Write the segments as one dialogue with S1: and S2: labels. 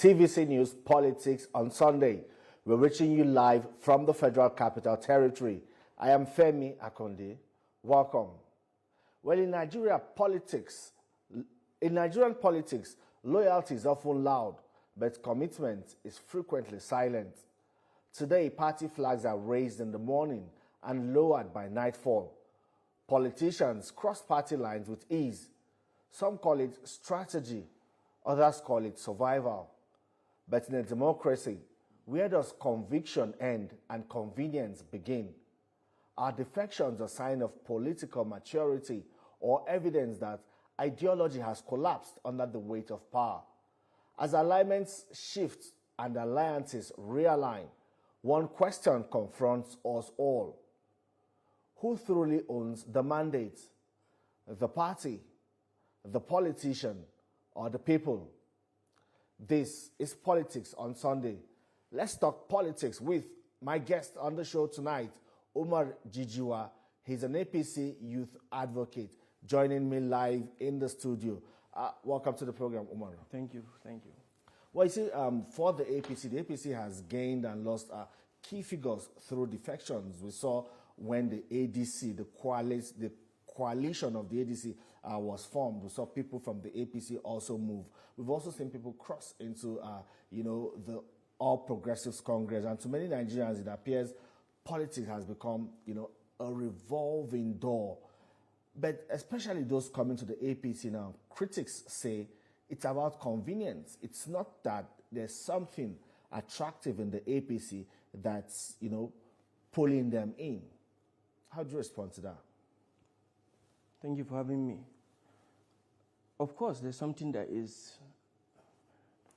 S1: TVC News Politics on Sunday. We're reaching you live from the Federal Capital Territory. I am Femi Akonde. Welcome. Well, in Nigerian politics, loyalty is often loud, but commitment is frequently silent. Today, party flags are raised in the morning and lowered by nightfall. Politicians cross party lines with ease. Some call it strategy, others call it survival. But in a democracy, where does conviction end and convenience begin? Are defections a sign of political maturity or evidence that ideology has collapsed under the weight of power? As alignments shift and alliances realign, one question confronts us all. Who truly owns the mandate? The party, the politician, or the people? This is Politics on Sunday. Let's talk politics with my guest on the show tonight, Umar Jijiwa. He's an APC youth advocate, joining me live in the studio. Welcome to the program, Umar.
S2: Thank you. Thank you.
S1: Well, you see, for the APC has gained and lost key figures through defections. We saw when the ADC, the coalition of the ADC was formed. We saw people from the APC also move. We've also seen people cross into, the All Progressives Congress. And to many Nigerians, it appears politics has become, a revolving door. But especially those coming to the APC now, critics say it's about convenience. It's not that there's something attractive in the APC that's, pulling them in. How do you respond to that?
S2: Thank you for having me. Of course, there's something that is,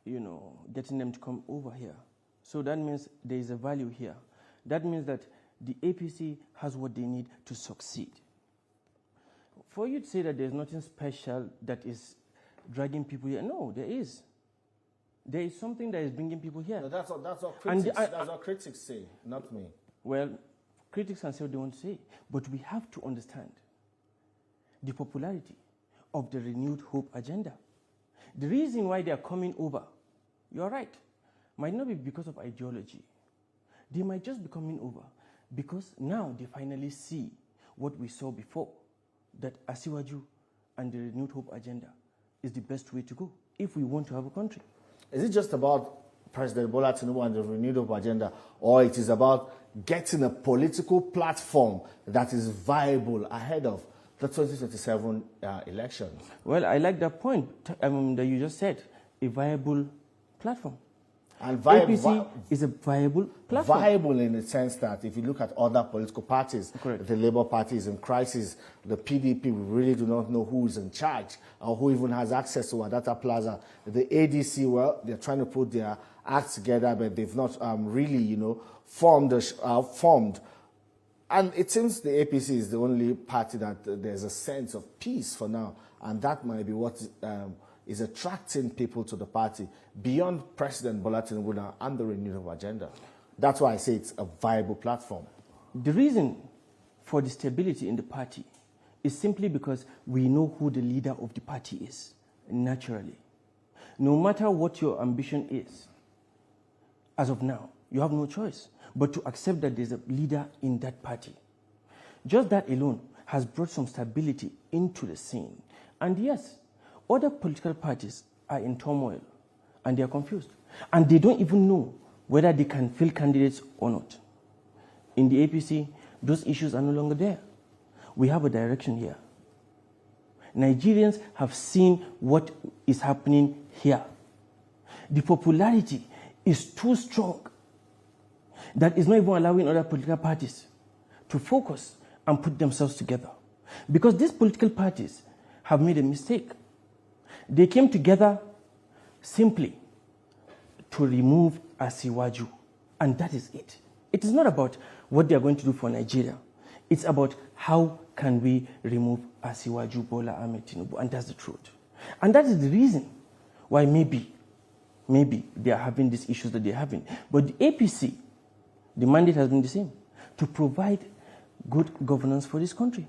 S2: getting them to come over here. So that means there is a value here. That means that the APC has what they need to succeed. For you to say that there's nothing special that is dragging people here, no, there is. There is something that is bringing people here.
S1: No, that's what critics say, not me.
S2: Well, critics can say what they want to say, but we have to understand the popularity of the renewed hope agenda. The reason why they are coming over, you're right, might not be because of ideology. They might just be coming over because now they finally see what we saw before, that Asiwaju and the renewed hope agenda is the best way to go if we want to have a country.
S1: Is it just about President Bola Tinubu and the renewed hope agenda, or it is about getting a political platform that is viable ahead of the 2027 elections?
S2: Well, I like that point that you just said, a viable platform.
S1: And
S2: APC is a viable platform.
S1: Viable in the sense that if you look at other political parties,
S2: correct,
S1: the Labour Party is in crisis, the PDP, we really do not know who is in charge or who even has access to Wadata Plaza. The ADC, well, they're trying to put their acts together, but they've not really, formed. And it seems the APC is the only party that there's a sense of peace for now, and that might be what is attracting people to the party beyond President Bola Tinubu and the renewal agenda. That's why I say it's a viable platform.
S2: The reason for the stability in the party is simply because we know who the leader of the party is, naturally. No matter what your ambition is, as of now, you have no choice but to accept that there's a leader in that party. Just that alone has brought some stability into the scene. And yes, other political parties are in turmoil and they are confused. And they don't even know whether they can field candidates or not. In the APC, those issues are no longer there. We have a direction here. Nigerians have seen what is happening here. The popularity is too strong that is not even allowing other political parties to focus and put themselves together. Because these political parties have made a mistake. They came together simply to remove Asiwaju, and that is it. It is not about what they are going to do for Nigeria. It's about how can we remove Asiwaju Bola Ahmed Tinubu, and that's the truth. And that is the reason why maybe they are having these issues that they're having. But the APC, the mandate has been the same, to provide good governance for this country.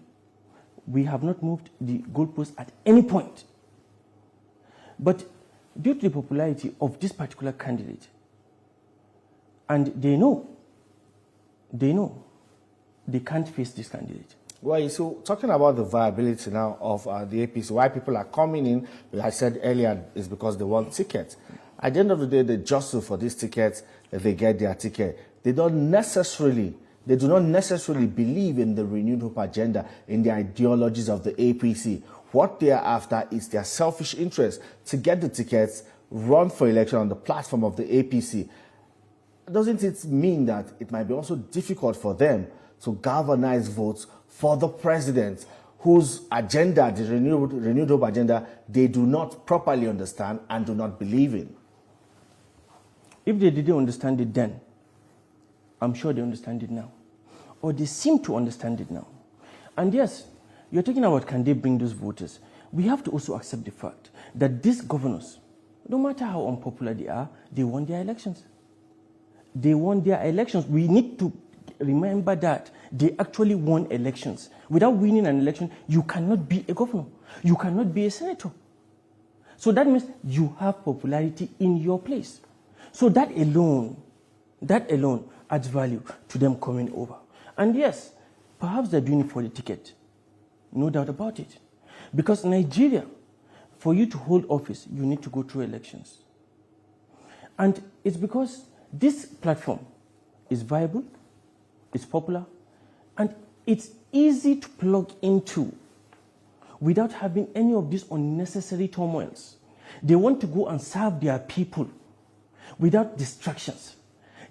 S2: We have not moved the goalpost at any point. But due to the popularity of this particular candidate. And they know they can't face this candidate.
S1: Well, so talking about the viability now of the APC, why people are coming in, like I said earlier, is because they want tickets. At the end of the day, they jostle for these tickets, if they get their ticket. They do not necessarily believe in the renewed hope agenda, in the ideologies of the APC. What they are after is their selfish interest to get the tickets, run for election on the platform of the APC. Doesn't it mean that it might be also difficult for them to galvanize votes for the president, whose agenda, the renewed hope agenda, they do not properly understand and do not believe in?
S2: If they didn't understand it then, I'm sure they understand it now. Or they seem to understand it now. And yes, you're talking about can they bring those voters. We have to also accept the fact that these governors, no matter how unpopular they are, they won their elections. They won their elections. We need to remember that they actually won elections. Without winning an election, you cannot be a governor. You cannot be a senator. So that means you have popularity in your place. So that alone adds value to them coming over. And yes, perhaps they're doing it for the ticket. No doubt about it. Because Nigeria, for you to hold office, you need to go through elections. And it's because this platform is viable, it's popular, and it's easy to plug into without having any of these unnecessary turmoils. They want to go and serve their people without distractions.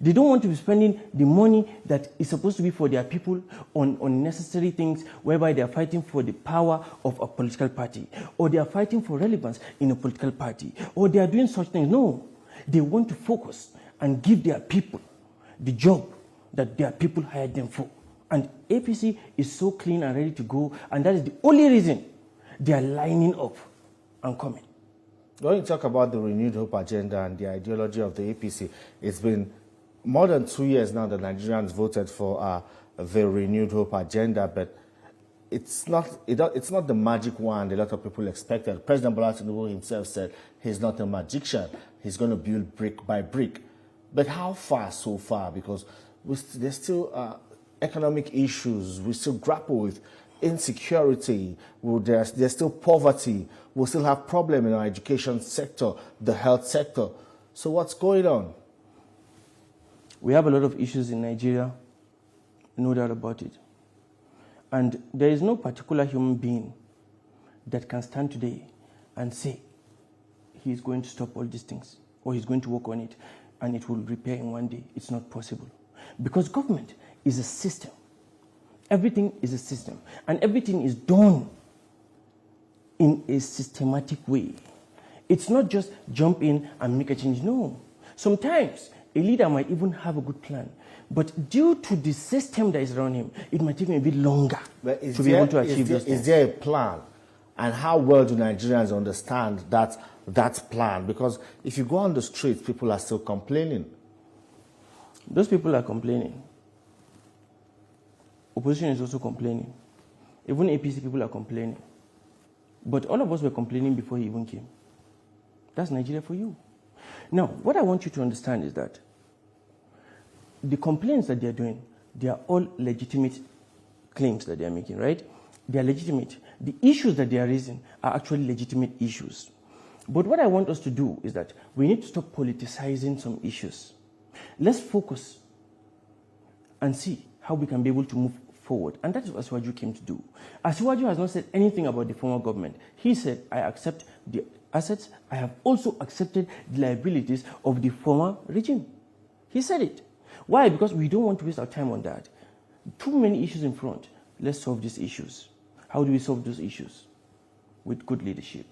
S2: They don't want to be spending the money that is supposed to be for their people on unnecessary things whereby they are fighting for the power of a political party, or they are fighting for relevance in a political party, or they are doing such things. No, they want to focus and give their people the job that their people hired them for. And APC is so clean and ready to go, and that is the only reason they are lining up and coming.
S1: When you talk about the renewed hope agenda and the ideology of the APC, it's been more than 2 years now that Nigerians voted for the renewed hope agenda, but it's not the magic wand a lot of people expected. President Bola Tinubu himself said he's not a magician. He's going to build brick by brick. But how far so far? Because there's still economic issues. We still grapple with insecurity. There's still poverty. We still have problems in our education sector, the health sector. So what's going on?
S2: We have a lot of issues in Nigeria, no doubt about it. And there is no particular human being that can stand today and say he's going to stop all these things, or he's going to work on it, and it will repair in one day. It's not possible. Because government is a system. Everything is a system. And everything is done in a systematic way. It's not just jump in and make a change. No. Sometimes a leader might even have a good plan, but due to the system that is around him, it might take him a bit longer to be able to achieve those things.
S1: Is there a plan? And how well do Nigerians understand that plan? Because if you go on the streets, people are still complaining.
S2: Those people are complaining. Opposition is also complaining. Even APC people are complaining. But all of us were complaining before he even came. That's Nigeria for you. Now, what I want you to understand is that the complaints that they're doing, they are all legitimate claims that they're making, right? They are legitimate. The issues that they are raising are actually legitimate issues. But what I want us to do is that we need to stop politicizing some issues. Let's focus and see how we can be able to move forward. And that is what Asiwaju came to do. Asiwaju has not said anything about the former government. He said, I accept the assets. I have also accepted the liabilities of the former regime. He said it. Why? Because we don't want to waste our time on that. Too many issues in front. Let's solve these issues. How do we solve those issues? With good leadership.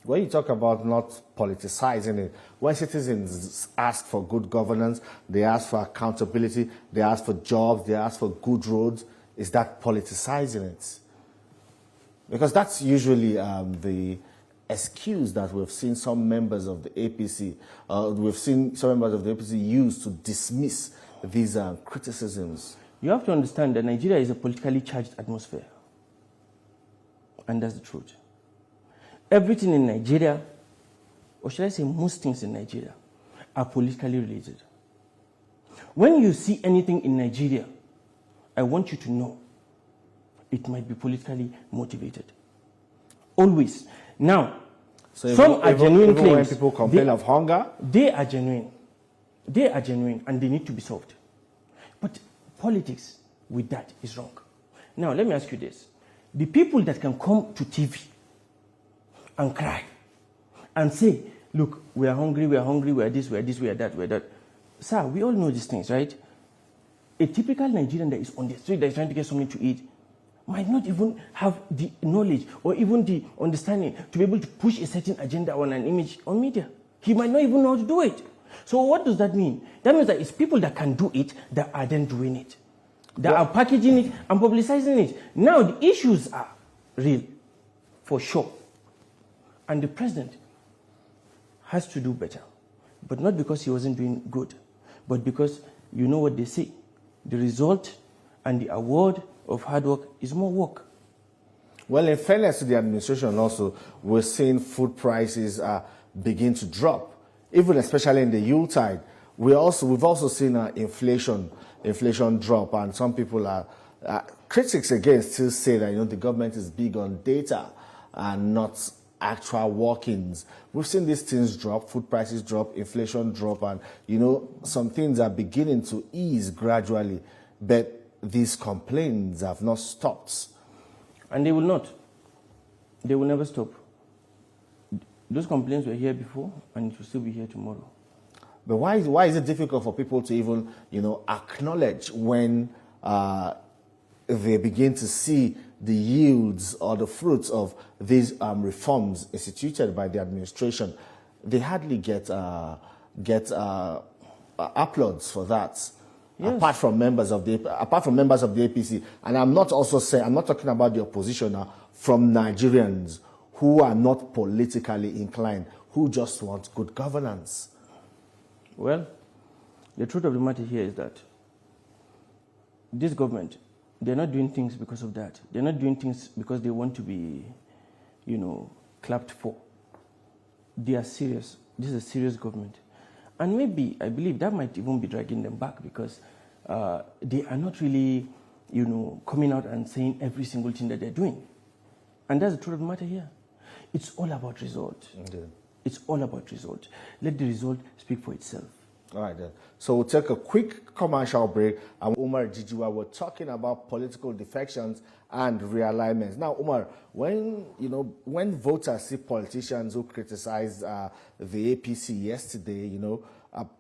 S1: When you talk about not politicizing it, when citizens ask for good governance, they ask for accountability, they ask for jobs, they ask for good roads, is that politicizing it? Because that's usually the excuse that we've seen some members of the APC, use to dismiss these criticisms.
S2: You have to understand that Nigeria is a politically charged atmosphere. And that's the truth. Everything in Nigeria or should I say most things in Nigeria, are politically related. When you see anything in Nigeria, I want you to know it might be politically motivated. Always. Now,
S1: So
S2: some are genuine
S1: even
S2: claims.
S1: when people complain of hunger?
S2: They are genuine. They are genuine and they need to be solved. But politics with that is wrong. Now, let me ask you this. The people that can come to TV and cry and say, look, we are hungry, we are this, we are this, we are that, we are that. Sir, we all know these things, right? A typical Nigerian that is on the street that is trying to get something to eat might not even have the knowledge or even the understanding to be able to push a certain agenda on an image on media. He might not even know how to do it. So what does that mean? That means that it's people that can do it that are then doing it, that are packaging it and publicizing it. Now the issues are real, for sure. And the president has to do better. But not because he wasn't doing good, but because you know what they say. The result and the award of hard work is more work.
S1: Well, in fairness to the administration also, we're seeing food prices begin to drop, even especially in the Yuletide. We've also seen inflation drop, and some people are critics again still say that the government is big on data and not actual workings. We've seen these things drop, food prices drop, inflation drop, and some things are beginning to ease gradually, but these complaints have not stopped.
S2: And they will not. They will never stop. Those complaints were here before, and it will still be here tomorrow.
S1: But why is it difficult for people to even, acknowledge when they begin to see the yields or the fruits of these reforms instituted by the administration? They hardly get applauds for that. Yes. Apart from members of the APC, and I'm not talking about the opposition now, from Nigerians who are not politically inclined, who just want good governance.
S2: Well, the truth of the matter here is that this government, they're not doing things because of that. They're not doing things because they want to be, clapped for. They are serious. This is a serious government. And maybe, I believe, that might even be dragging them back because they are not really, coming out and saying every single thing that they're doing. And that's the truth of the matter here. It's all about result.
S1: Indeed.
S2: It's all about result. Let the result speak for itself.
S1: All right, then. So we'll take a quick commercial break. And Umar, Jijiwa, we're talking about political defections and realignments. Now, Umar, when voters see politicians who criticized the APC yesterday,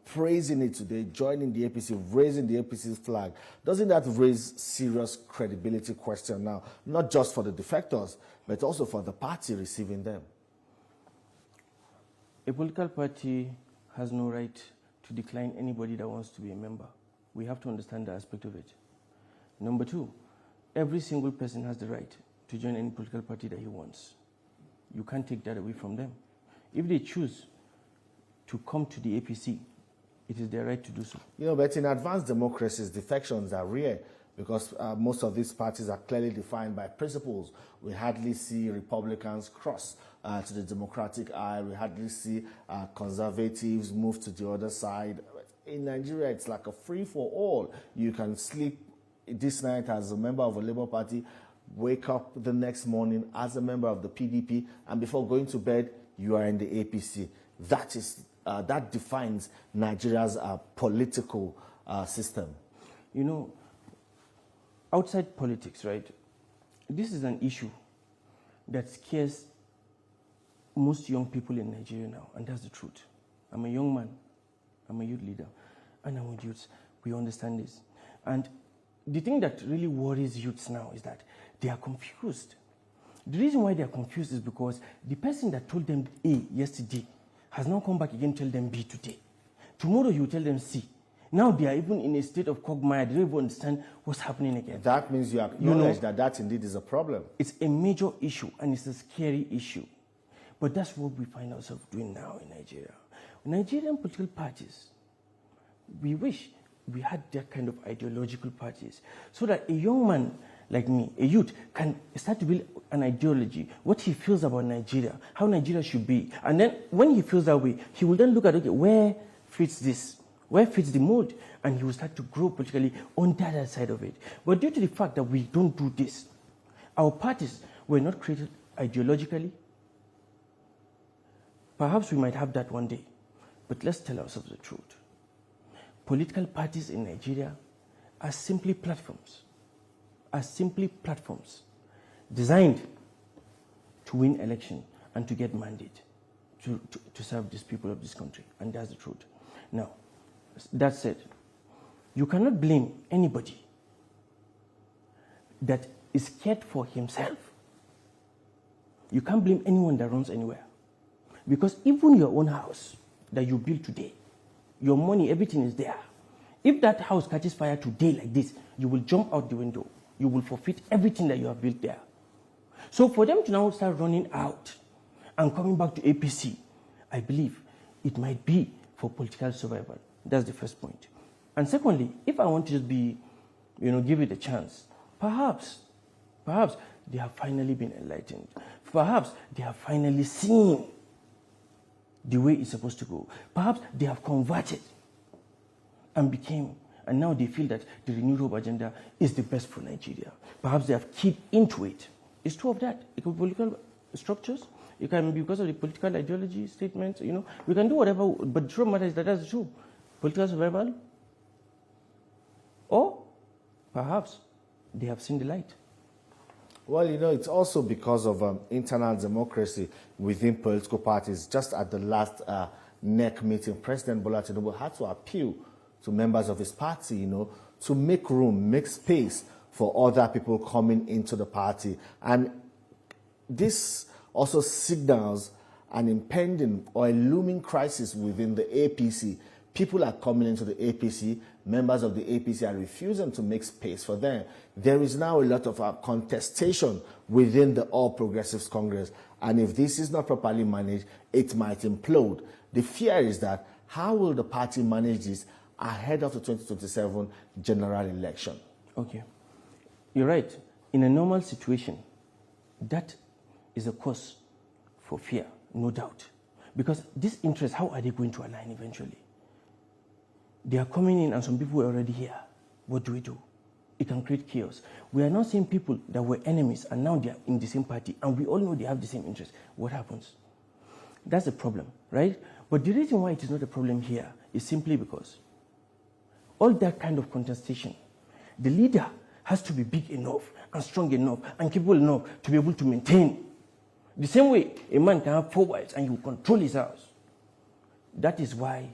S1: praising it today, joining the APC, raising the APC's flag, doesn't that raise serious credibility question now, not just for the defectors, but also for the party receiving them?
S2: A political party has no right to decline anybody that wants to be a member. We have to understand the aspect of it. Number two, every single person has the right to join any political party that he wants. You can't take that away from them. If they choose to come to the APC, it is their right to do so.
S1: But in advanced democracies, defections are rare because most of these parties are clearly defined by principles. We hardly see Republicans cross to the Democratic aisle. We hardly see conservatives move to the other side. In Nigeria, it's like a free-for-all. You can sleep this night as a member of a Labour Party, wake up the next morning as a member of the PDP, and before going to bed, you are in the APC. That defines Nigeria's political system.
S2: Outside politics, right, this is an issue that scares most young people in Nigeria now, and that's the truth. I'm a young man, I'm a youth leader, and I'm with youths. We understand this. And the thing that really worries youths now is that they are confused. The reason why they are confused is because the person that told them A yesterday has now come back again to tell them B today. Tomorrow he will tell them C. Now they are even in a state of quagmire. They don't even understand what's happening again.
S1: That means you acknowledge that indeed is a problem.
S2: It's a major issue and it's a scary issue. But that's what we find ourselves doing now in Nigeria. Nigerian political parties, we wish we had that kind of ideological parties so that a young man like me, a youth, can start to build an ideology, what he feels about Nigeria, how Nigeria should be. And then when he feels that way, he will then look at, okay, where fits this? Where fits the mold? And he will start to grow politically on the other side of it. But due to the fact that we don't do this, our parties were not created ideologically. Perhaps we might have that one day. But let's tell ourselves the truth. Political parties in Nigeria are simply platforms. Designed to win election and to get mandate to serve these people of this country. And that's the truth. Now, that said, you cannot blame anybody that is cared for himself. You can't blame anyone that runs anywhere. Because even your own house that you build today, your money, everything is there. If that house catches fire today like this, you will jump out the window. You will forfeit everything that you have built there. So for them to now start running out and coming back to APC, I believe it might be for political survival. That's the first point. And secondly, if I want to just be, give it a chance, perhaps they have finally been enlightened. Perhaps they have finally seen the way it's supposed to go. Perhaps they have converted and now they feel that the Renewed Hope agenda is the best for Nigeria. Perhaps they have keyed into it. It's true of that. It can be political structures. It can be because of the political ideology statements. We can do whatever, but the truth matter is that that's true. Political survival, or perhaps they have seen the light.
S1: Well, it's also because of internal democracy within political parties. Just at the last NEC meeting, President Bola Tinubu had to appeal to members of his party, to make room, make space for other people coming into the party. And this also signals an impending or a looming crisis within the APC. People are coming into the APC, members of the APC are refusing to make space for them. There is now a lot of contestation within the All Progressives Congress, and if this is not properly managed, it might implode. The fear is that how will the party manage this ahead of the 2027 general election?
S2: Okay, you're right. In a normal situation, that is a cause for fear, no doubt. Because these interests, how are they going to align eventually? They are coming in and some people were already here. What do we do? It can create chaos. We are now seeing people that were enemies and now they are in the same party and we all know they have the same interests. What happens? That's a problem, right? But the reason why it is not a problem here is simply because all that kind of contestation, the leader has to be big enough and strong enough and capable enough to be able to maintain. The same way a man can have 4 wives and he will control his house. That is why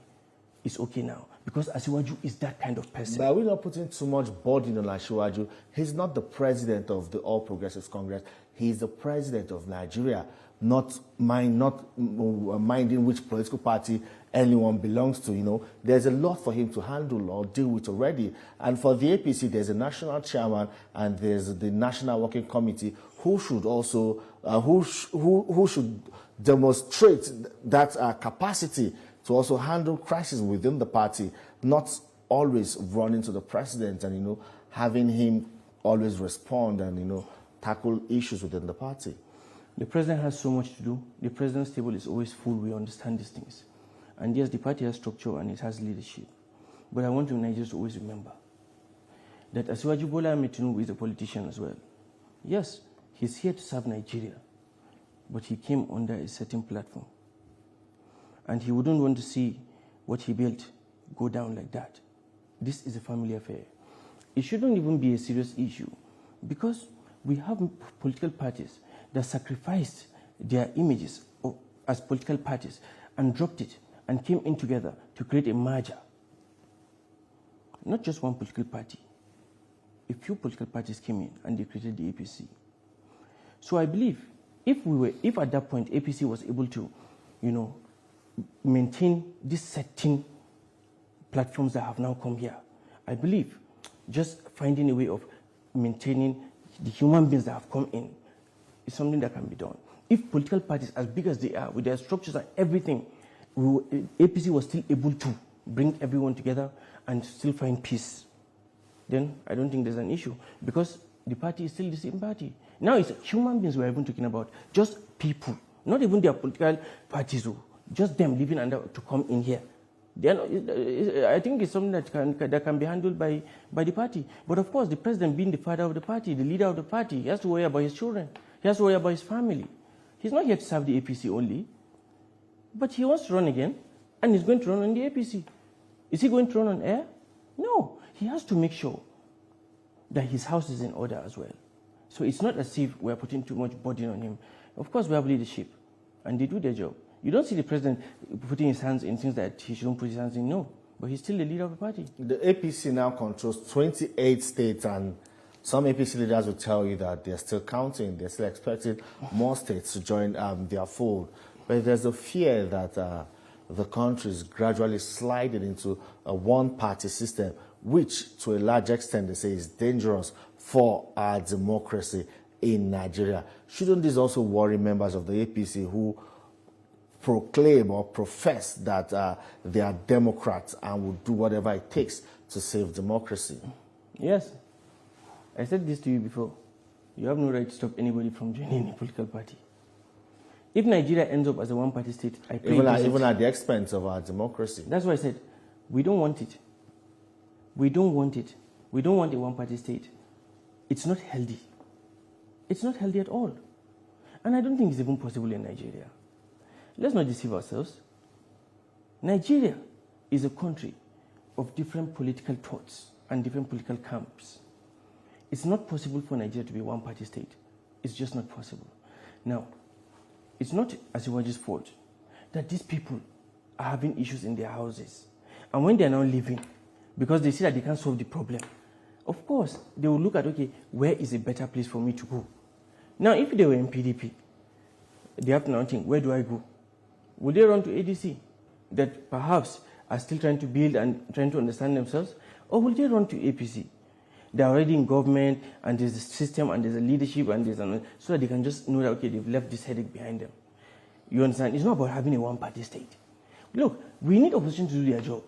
S2: it's okay now. Because Asiwaju is that kind of person.
S1: But are we not putting too much burden on Asiwaju? He's not the president of the All Progressives Congress. He's the president of Nigeria, not minding which political party anyone belongs to. There's a lot for him to handle or deal with already. And for the APC, there's a national chairman and there's the National Working Committee who should also who should demonstrate that capacity to also handle crises within the party, not always running to the president and, having him always respond and, tackle issues within the party.
S2: The president has so much to do. The president's table is always full. We understand these things. And yes, the party has structure and it has leadership. But I want Nigerians to always remember that Asiwaju Bola Ahmed Tinubu is a politician as well. Yes, he's here to serve Nigeria, but he came under a certain platform. And he wouldn't want to see what he built go down like that. This is a family affair. It shouldn't even be a serious issue because we have political parties that sacrificed their images as political parties and dropped it and came in together to create a merger. Not just one political party. A few political parties came in and they created the APC. So I believe if at that point APC was able to, maintain these certain platforms that have now come here, I believe just finding a way of maintaining the human beings that have come in is something that can be done. If political parties, as big as they are, with their structures and everything, APC was still able to bring everyone together and still find peace, then I don't think there's an issue. Because the party is still the same party. Now it's human beings we're even talking about, just people, not even their political parties, just them living under to come in here. I think it's something that can be handled by the party. But of course, the president being the father of the party, the leader of the party, he has to worry about his children. He has to worry about his family. He's not here to serve the APC only, but he wants to run again, and he's going to run on the APC. Is he going to run on air? No. He has to make sure that his house is in order as well. So it's not as if we're putting too much burden on him. Of course, we have leadership, and they do their job. You don't see the president putting his hands in things that he shouldn't put his hands in, no. But he's still the leader of the party.
S1: The APC now controls 28 states, and some APC leaders will tell you that they're still counting, they're still expecting more states to join their fold. But there's a fear that the country is gradually sliding into a one-party system, which to a large extent they say is dangerous for our democracy in Nigeria. Shouldn't this also worry members of the APC who proclaim or profess that they are Democrats and will do whatever it takes to save democracy?
S2: Yes. I said this to you before. You have no right to stop anybody from joining a political party. If Nigeria ends up as a one-party state, I pray
S1: even at the expense of our democracy.
S2: That's why I said, we don't want it. We don't want it. We don't want a one-party state. It's not healthy. It's not healthy at all. And I don't think it's even possible in Nigeria. Let's not deceive ourselves. Nigeria is a country of different political thoughts and different political camps. It's not possible for Nigeria to be a one-party state. It's just not possible. Now, it's not Asiwaju's fault that these people are having issues in their houses. And when they're now leaving, because they see that they can't solve the problem, of course, they will look at, okay, where is a better place for me to go? Now, if they were in PDP, they have to now think, where do I go? Will they run to ADC that perhaps are still trying to build and trying to understand themselves? Or will they run to APC? They're already in government, and there's a system, and there's a leadership, and there's so that they can just know that, okay, they've left this headache behind them. You understand? It's not about having a one-party state. Look, we need opposition to do their job.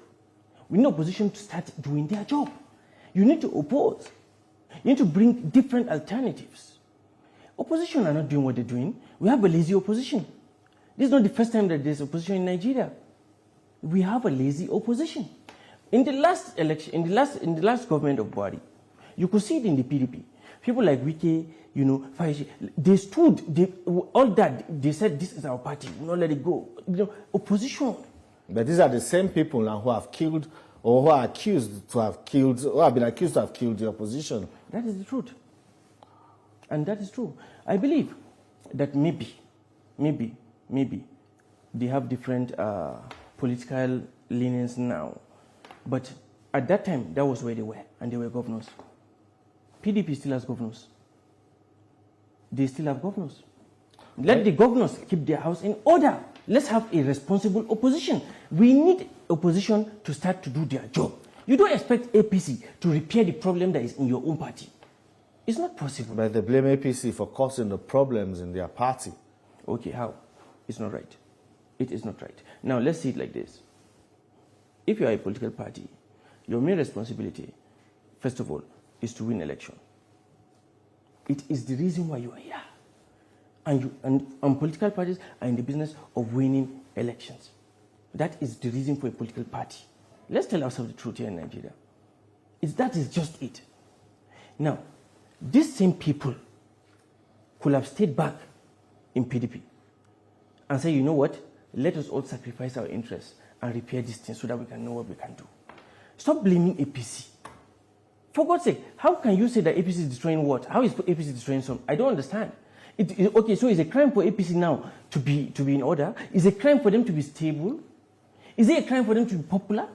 S2: We need opposition to start doing their job. You need to oppose. You need to bring different alternatives. Opposition are not doing what they're doing. We have a lazy opposition. This is not the first time that there's opposition in Nigeria. We have a lazy opposition. In the last election, in the last government of Buhari, you could see it in the PDP. People like Wike, Faishi, they stood, all that, they said, this is our party, we will not let it go. Opposition.
S1: But these are the same people now who have killed, or who are accused to have killed, or have been accused to have killed the opposition.
S2: That is the truth. And that is true. I believe that maybe they have different political leanings now. But at that time, that was where they were, and they were governors. PDP still has governors. They still have governors. Let the governors keep their house in order. Let's have a responsible opposition. We need opposition to start to do their job. You don't expect APC to repair the problem that is in your own party. It's not possible.
S1: But they blame APC for causing the problems in their party.
S2: Okay, how? It's not right. It is not right. Now, let's see it like this. If you are a political party, your main responsibility, first of all, is to win election. It is the reason why you are here. And political parties are in the business of winning elections. That is the reason for a political party. Let's tell ourselves the truth here in Nigeria. That is just it. Now, these same people could have stayed back in PDP and say, you know what, let us all sacrifice our interests and repair these things so that we can know what we can do. Stop blaming APC. For God's sake, how can you say that APC is destroying what? How is APC destroying some? I don't understand. Okay, so is a crime for APC now to be in order? Is it a crime for them to be stable? Is it a crime for them to be popular?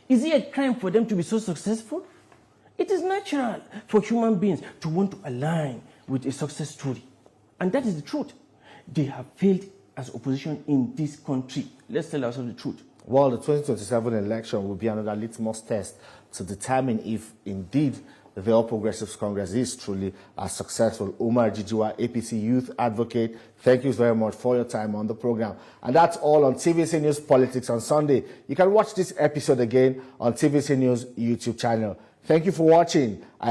S2: Is it a crime for them to be so successful? It is natural for human beings to want to align with a success story. And that is the truth. They have failed as opposition in this country. Let's tell ourselves the truth.
S1: Well, the 2027 election will be another litmus test to determine if indeed the All Progressives Congress is truly successful. Umar, Jijiwa, APC Youth Advocate, thank you very much for your time on the program. And that's all on TVC News Politics on Sunday. You can watch this episode again on TVC News YouTube channel. Thank you for watching.